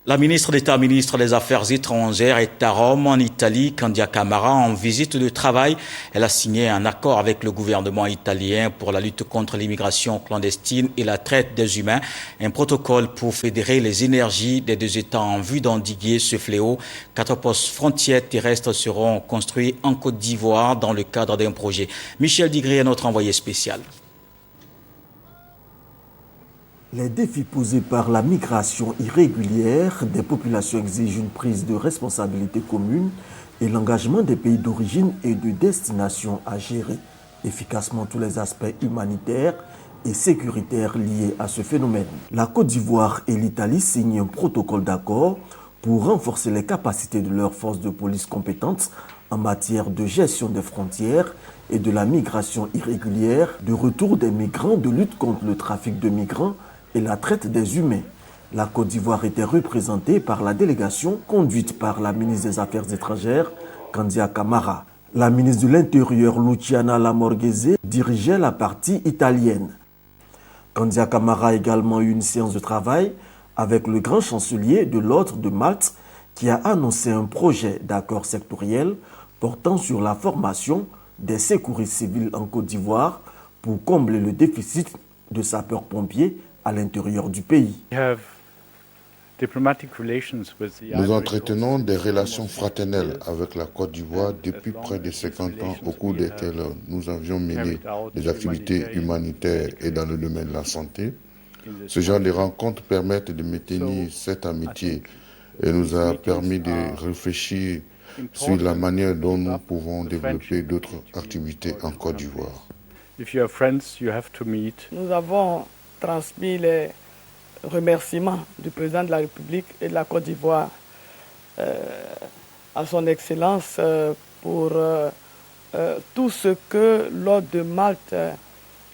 La ministre d'État, ministre des Affaires étrangères, est à Rome, en Italie. Candia Camara, en visite de travail, elle a signé un accord avec le gouvernement italien pour la lutte contre l'immigration clandestine et la traite des humains. Un protocole pour fédérer les énergies des deux États en vue d'endiguer ce fléau. 4 postes frontières terrestres seront construits en Côte d'Ivoire dans le cadre d'un projet. Michel Digré est notre envoyé spécial. Les défis posés par la migration irrégulière des populations exigent une prise de responsabilité commune et l'engagement des pays d'origine et de destination à gérer efficacement tous les aspects humanitaires et sécuritaires liés à ce phénomène. La Côte d'Ivoire et l'Italie signent un protocole d'accord pour renforcer les capacités de leurs forces de police compétentes en matière de gestion des frontières et de la migration irrégulière, de retour des migrants, de lutte contre le trafic de migrants et la traite des humains. La Côte d'Ivoire était représentée par la délégation conduite par la ministre des Affaires étrangères, Candia Camara. La ministre de l'Intérieur, Luciana Lamorghese, dirigeait la partie italienne. Candia Camara a également eu une séance de travail avec le grand chancelier de l'Ordre de Malte qui a annoncé un projet d'accord sectoriel portant sur la formation des secouristes civils en Côte d'Ivoire pour combler le déficit de sapeurs-pompiers à l'intérieur du pays. Nous entretenons des relations fraternelles avec la Côte d'Ivoire depuis près de 50 ans, au cours desquelles nous avions mené des activités humanitaires et dans le domaine de la santé. Ce genre de rencontres permettent de maintenir cette amitié et nous a permis de réfléchir sur la manière dont nous pouvons développer d'autres activités en Côte d'Ivoire. Nous avons transmis les remerciements du président de la République et de la Côte d'Ivoire à son Excellence pour tout ce que l'Ordre de Malte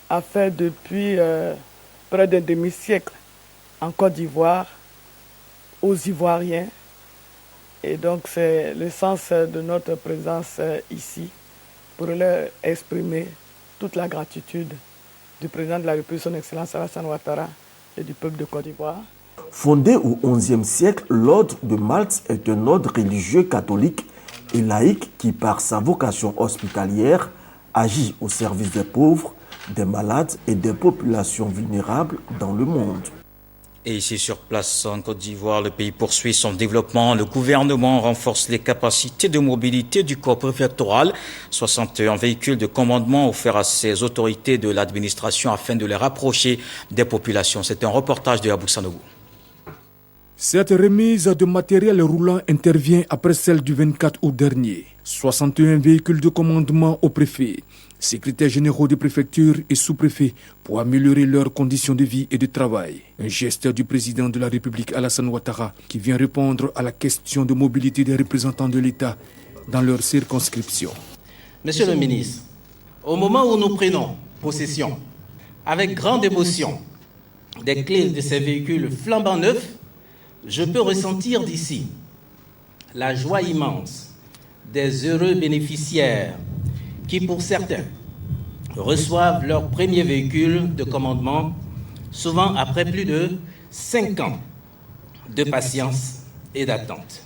a fait depuis près d'un demi-siècle en Côte d'Ivoire, aux Ivoiriens. Et donc c'est le sens de notre présence ici pour leur exprimer toute la gratitude du président de la République, son Excellence Alassane Ouattara, et du peuple de Côte d'Ivoire. Fondé au XIe siècle, l'Ordre de Malte est un ordre religieux catholique et laïque qui, par sa vocation hospitalière, agit au service des pauvres, des malades et des populations vulnérables dans le monde. Et ici sur place en Côte d'Ivoire, le pays poursuit son développement. Le gouvernement renforce les capacités de mobilité du corps préfectoral. 61 véhicules de commandement offerts à ces autorités de l'administration afin de les rapprocher des populations. C'est un reportage de Abou Sanogo. Cette remise de matériel roulant intervient après celle du 24 août dernier. 61 véhicules de commandement au préfet, secrétaires généraux des préfectures et sous-préfets pour améliorer leurs conditions de vie et de travail. Un geste du président de la République Alassane Ouattara qui vient répondre à la question de mobilité des représentants de l'État dans leur circonscription. Monsieur le ministre, au moment où nous prenons possession, avec grande émotion, des clés de ces véhicules flambant neufs, je peux ressentir d'ici la joie immense des heureux bénéficiaires qui, pour certains, reçoivent leur premier véhicule de commandement, souvent après plus de 5 ans de patience et d'attente.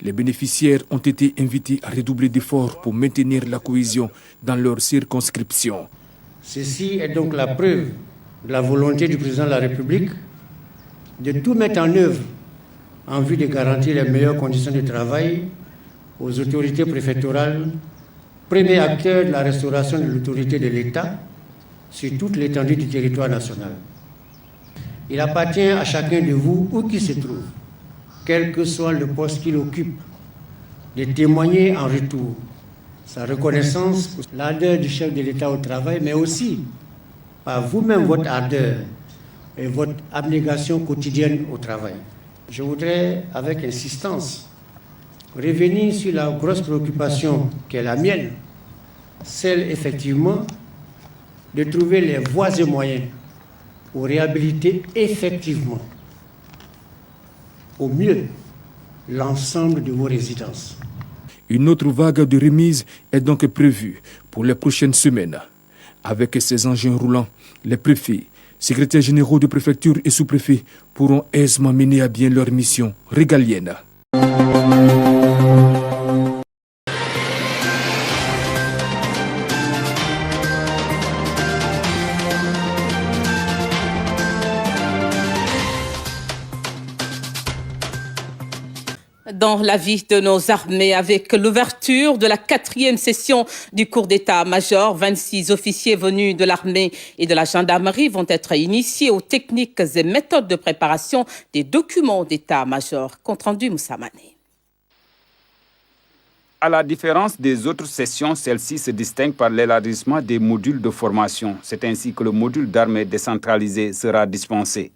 Les bénéficiaires ont été invités à redoubler d'efforts pour maintenir la cohésion dans leur circonscription. Ceci est donc la preuve de la volonté du président de la République de tout mettre en œuvre en vue de garantir les meilleures conditions de travail aux autorités préfectorales, premier acteur de la restauration de l'autorité de l'État sur toute l'étendue du territoire national. Il appartient à chacun de vous, où qu'il se trouve, quel que soit le poste qu'il occupe, de témoigner en retour sa reconnaissance pour l'ardeur du chef de l'État au travail, mais aussi par vous-même votre ardeur et votre abnégation quotidienne au travail. Je voudrais, avec insistance, revenir sur la grosse préoccupation qui est la mienne, celle effectivement de trouver les voies et moyens pour réhabiliter effectivement au mieux l'ensemble de vos résidences. Une autre vague de remise est donc prévue pour les prochaines semaines. Avec ces engins roulants, les préfets, secrétaires généraux de préfecture et sous-préfets pourront aisément mener à bien leur mission régalienne. Dans la vie de nos armées, avec l'ouverture de la 4e session du cours d'état-major, 26 officiers venus de l'armée et de la gendarmerie vont être initiés aux techniques et méthodes de préparation des documents d'état-major. Compte rendu Moussa Mané. À la différence des autres sessions, celle-ci se distingue par l'élargissement des modules de formation. C'est ainsi que le module d'armée décentralisé sera dispensé.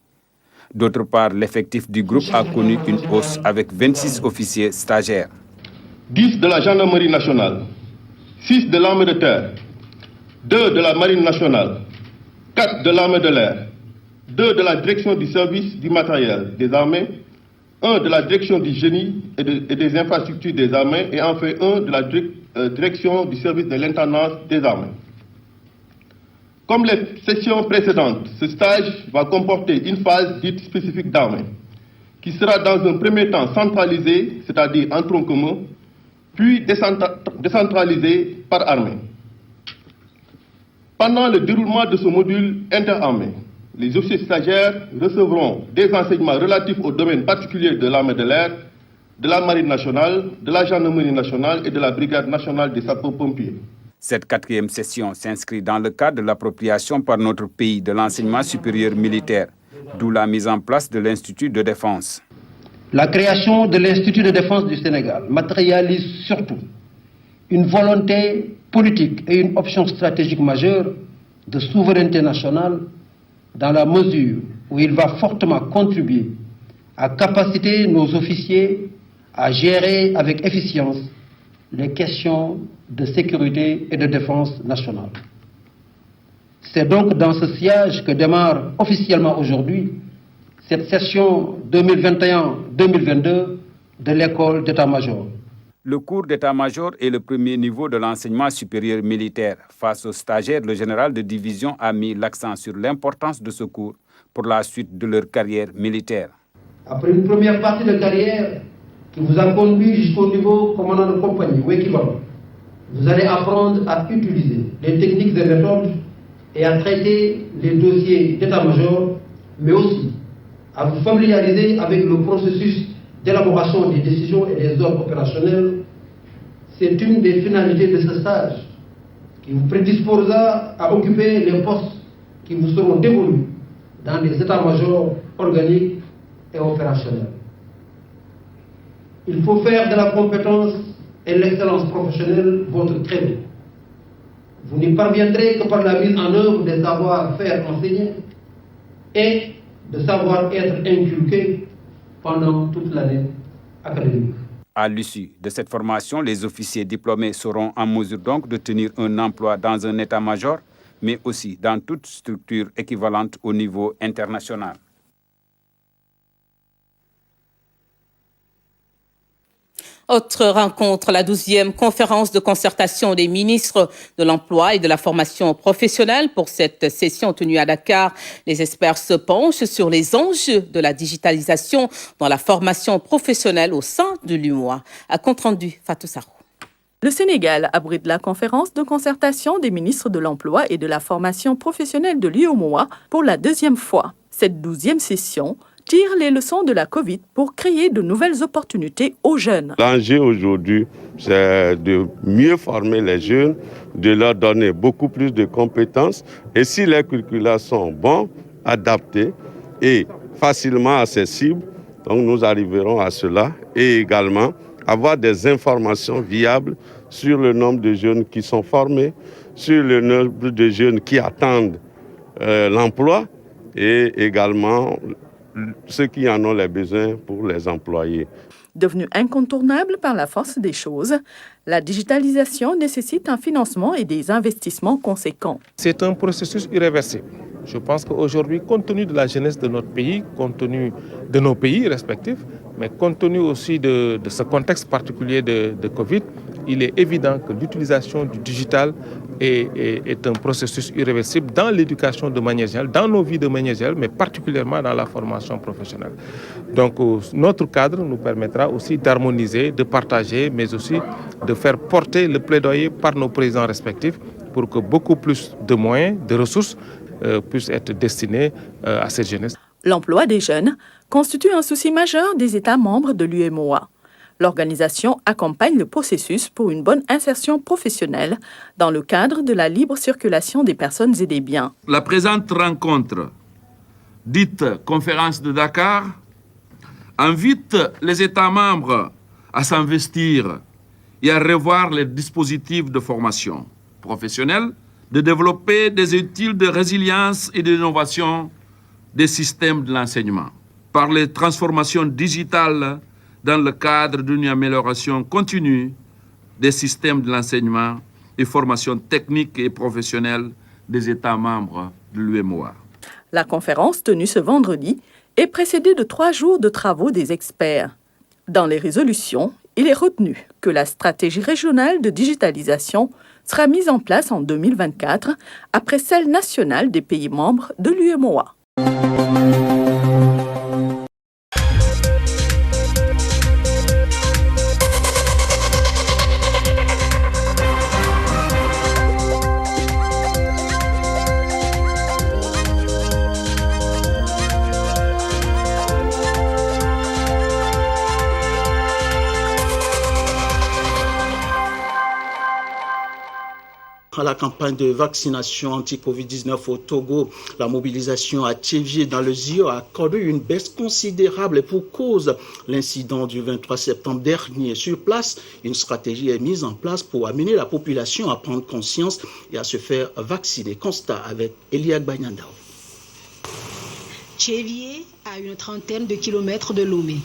D'autre part, l'effectif du groupe a connu une hausse avec 26 officiers stagiaires. 10 de la gendarmerie nationale, 6 de l'armée de terre, 2 de la marine nationale, 4 de l'armée de l'air, 2 de la direction du service du matériel des armées, 1 de la direction du génie et des infrastructures des armées et enfin 1 de la direction du service de l'intendance des armées. Comme les sessions précédentes, ce stage va comporter une phase dite spécifique d'armée, qui sera dans un premier temps centralisée, c'est-à-dire en tronc commun, puis décentralisée par armée. Pendant le déroulement de ce module interarmée, les officiers stagiaires recevront des enseignements relatifs aux domaines particuliers de l'armée de l'air, de la marine nationale, de la gendarmerie nationale et de la brigade nationale des sapeurs-pompiers. Cette 4e session s'inscrit dans le cadre de l'appropriation par notre pays de l'enseignement supérieur militaire, d'où la mise en place de l'Institut de défense. La création de l'Institut de défense du Sénégal matérialise surtout une volonté politique et une option stratégique majeure de souveraineté nationale dans la mesure où il va fortement contribuer à capaciter nos officiers à gérer avec efficience les questions de sécurité et de défense nationale. C'est donc dans ce sillage que démarre officiellement aujourd'hui cette session 2021-2022 de l'école d'état-major. Le cours d'état-major est le premier niveau de l'enseignement supérieur militaire. Face aux stagiaires, le général de division a mis l'accent sur l'importance de ce cours pour la suite de leur carrière militaire. Après une première partie de carrière qui vous a conduit jusqu'au niveau commandant de compagnie ou équivalent, vous allez apprendre à utiliser les techniques et méthodes et à traiter les dossiers d'état-major, mais aussi à vous familiariser avec le processus d'élaboration des décisions et des ordres opérationnels. C'est une des finalités de ce stage qui vous prédisposera à occuper les postes qui vous seront dévolus dans les états-majors organiques et opérationnels. Il faut faire de la compétence et l'excellence professionnelle votre credo. Vous n'y parviendrez que par la mise en œuvre des savoir-faire enseignés et de savoir-être inculqués pendant toute l'année académique. À l'issue de cette formation, les officiers diplômés seront en mesure donc de tenir un emploi dans un état-major, mais aussi dans toute structure équivalente au niveau international. Autre rencontre, la 12e conférence de concertation des ministres de l'Emploi et de la formation professionnelle. Pour cette session tenue à Dakar, les experts se penchent sur les enjeux de la digitalisation dans la formation professionnelle au sein de l'UMOA. À compte rendu, Fatou Sarou. Le Sénégal abrite la conférence de concertation des ministres de l'Emploi et de la formation professionnelle de l'UMOA pour la 2e fois. Cette 12e session tire les leçons de la Covid pour créer de nouvelles opportunités aux jeunes. L'enjeu aujourd'hui, c'est de mieux former les jeunes, de leur donner beaucoup plus de compétences. Et si les curricula sont bons, adaptés et facilement accessibles, donc nous arriverons à cela. Et également avoir des informations viables sur le nombre de jeunes qui sont formés, sur le nombre de jeunes qui attendent l'emploi et également ceux qui en ont les besoins pour les employer. Devenue incontournable par la force des choses, la digitalisation nécessite un financement et des investissements conséquents. C'est un processus irréversible. Je pense qu'aujourd'hui, compte tenu de la jeunesse de notre pays, compte tenu de nos pays respectifs, mais compte tenu aussi de ce contexte particulier de Covid, il est évident que l'utilisation du digital est un processus irréversible dans l'éducation de manière générale, dans nos vies de manière générale, mais particulièrement dans la formation professionnelle. Donc notre cadre nous permettra aussi d'harmoniser, de partager, mais aussi de faire porter le plaidoyer par nos présidents respectifs pour que beaucoup plus de moyens, de ressources puissent être destinés à cette jeunesse. L'emploi des jeunes constitue un souci majeur des États membres de l'UEMOA. L'organisation accompagne le processus pour une bonne insertion professionnelle dans le cadre de la libre circulation des personnes et des biens. La présente rencontre, dite conférence de Dakar, invite les États membres à s'investir et à revoir les dispositifs de formation professionnelle, de développer des outils de résilience et d'innovation des systèmes de l'enseignement, par les transformations digitales dans le cadre d'une amélioration continue des systèmes de l'enseignement et formation technique et professionnelle des États membres de l'UEMOA. La conférence tenue ce vendredi est précédée de 3 jours de travaux des experts. Dans les résolutions, il est retenu que la stratégie régionale de digitalisation sera mise en place en 2024 après celle nationale des pays membres de l'UEMOA. À la campagne de vaccination anti-Covid-19 au Togo, la mobilisation à Tchévié dans le Zio a connu une baisse considérable et pour cause l'incident du 23 septembre dernier. Sur place, une stratégie est mise en place pour amener la population à prendre conscience et à se faire vacciner. Constat avec Elia Gbanyandao. Tchévié, à une trentaine de kilomètres de Lomé.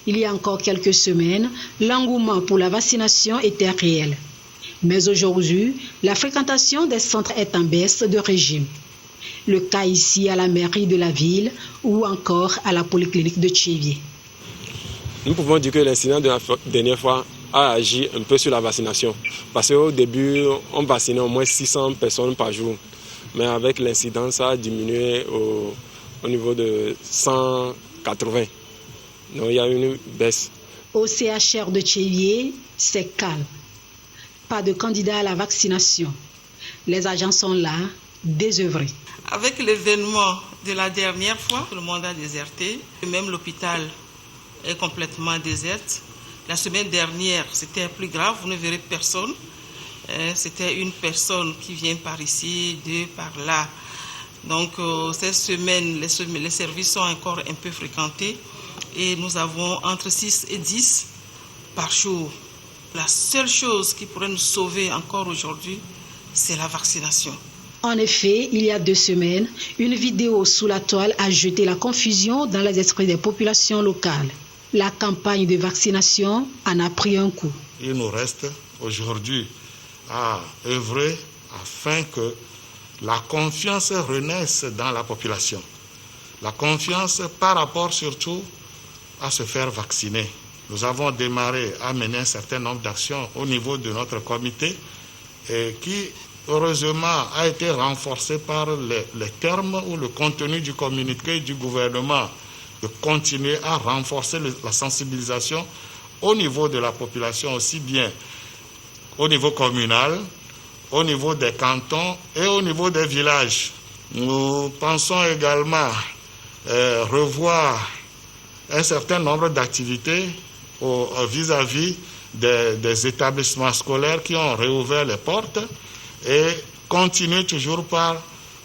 Il y a encore quelques semaines, l'engouement pour la vaccination était réel. Mais aujourd'hui, la fréquentation des centres est en baisse de régime. Le cas ici à la mairie de la ville ou encore à la polyclinique de Tchévié. Nous pouvons dire que l'incident de la dernière fois a agi un peu sur la vaccination. Parce qu'au début, on vaccinait au moins 600 personnes par jour. Mais avec l'incident, ça a diminué au niveau de 180. Donc il y a une baisse. Au CHR de Tchévié, c'est calme. Pas de candidat à la vaccination. Les agents sont là, désœuvrés. Avec l'événement de la dernière fois, tout le monde a déserté. Même l'hôpital est complètement déserte. La semaine dernière, c'était plus grave, vous ne verrez personne. C'était une personne qui vient par ici, 2 par là. Donc cette semaine, les services sont encore un peu fréquentés et nous avons entre 6 et 10 par jour. La seule chose qui pourrait nous sauver encore aujourd'hui, c'est la vaccination. En effet, il y a 2 semaines, une vidéo sous la toile a jeté la confusion dans les esprits des populations locales. La campagne de vaccination en a pris un coup. Il nous reste aujourd'hui à œuvrer afin que la confiance renaisse dans la population. La confiance par rapport surtout à se faire vacciner. Nous avons démarré à mener un certain nombre d'actions au niveau de notre comité et qui, heureusement, a été renforcé par les termes ou le contenu du communiqué du gouvernement de continuer à renforcer la sensibilisation au niveau de la population, aussi bien au niveau communal, au niveau des cantons et au niveau des villages. Nous pensons également revoir un certain nombre d'activités vis-à-vis des établissements scolaires qui ont réouvert les portes et continuer toujours par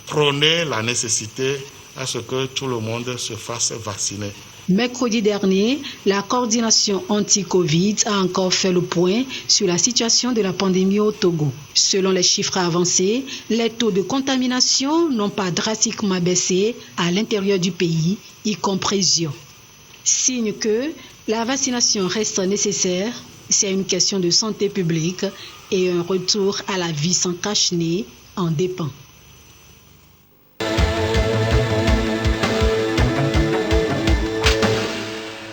prôner la nécessité à ce que tout le monde se fasse vacciner. Mercredi dernier, la coordination anti-Covid a encore fait le point sur la situation de la pandémie au Togo. Selon les chiffres avancés, les taux de contamination n'ont pas drastiquement baissé à l'intérieur du pays, y compris Zio. Signe que la vaccination reste nécessaire, c'est une question de santé publique et un retour à la vie sans cache-nez en dépend.